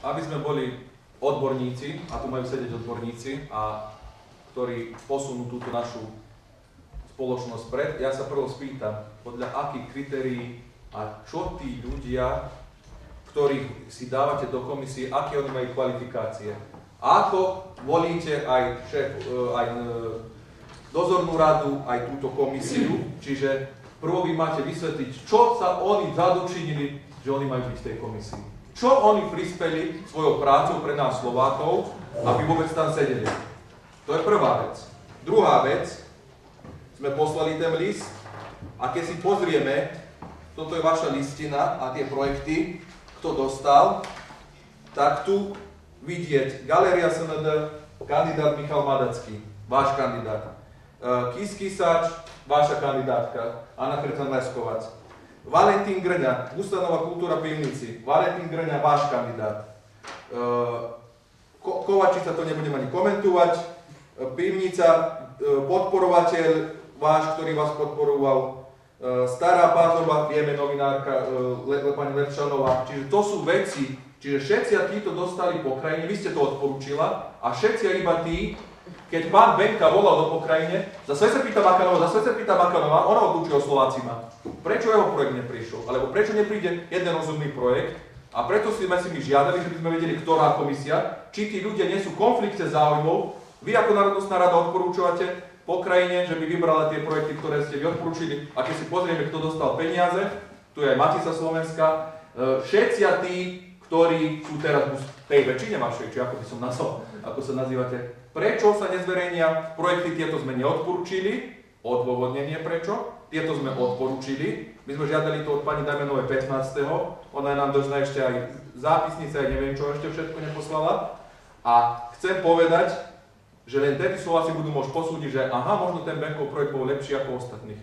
aby sme boli odborníci, a tu majú sedieť odborníci, ktorí posunú túto našu spoločnosť pred, ja sa prvo spýtam, podľa akých kritérií a čo tí ľudia, ktorých si dávate do komisie, aké oni majú kvalifikácie. A ako volíte aj dozornú radu, aj túto komisiu, čiže prvo vy máte vysvetliť, čo sa oni zadočinili, že oni majú byť v tej komisii. Čo oni prispeli svojou prácou pre nás Slovákov, aby vôbec tam sedeli. To je prvá vec. Druhá vec, sme poslali ten list a keď si pozrieme, toto je vaša listina a tie projekty, kto dostal, tak tu vidieť Galéria SND, kandidát Michal Madacký, váš kandidát. Kiskisač, vaša kandidátka, Anna Krecan-Leskovac. Valentín Grňa, Ústanová kultúra Pivnici, Valentín Grňa, váš kandidát. Kovačica, to nebudem ani komentovať. Pivnica, podporovateľ váš, ktorý vás podporoval. Stará Pázova, vieme, novinárka pani Lepšanová. Čiže to sú veci, čiže všetci títo dostali po krajine, vy ste to odporúčila a všetci iba tí, keď pán Benka volal do Pokrajine, zase sa pýta Makanová, ona odlúčila Slovácima. Prečo jeho projekt neprišiel? Alebo prečo nepríde jeden rozumný projekt? A preto sme si my žiadali, že by sme vedeli, ktorá komisia, či tí ľudia nie sú v konflikte záujmov. Vy ako Národnostná rada odporúčate Pokrajine, že by vybrala tie projekty, ktoré ste vy odporúčili. A keď si pozrieme, kto dostal peniaze, tu je aj Matica Slovenská, všetci tí, ktorí sú teraz v tej väčšine vašej, či ako by som nazval, ako sa nazývate, prečo sa nezverejnia projekty, tieto sme neodporúčili, odôvodnenie prečo, tieto sme odporúčili, my sme žiadali to od pani Dajmenovej 15. Ona nám dožná ešte aj zápisnice, aj neviem čo ešte všetko neposlala. A chcem povedať, že len tedy Slováci budú môcť posúdiť, že aha, možno ten Benkov projekt bol lepší ako ostatných.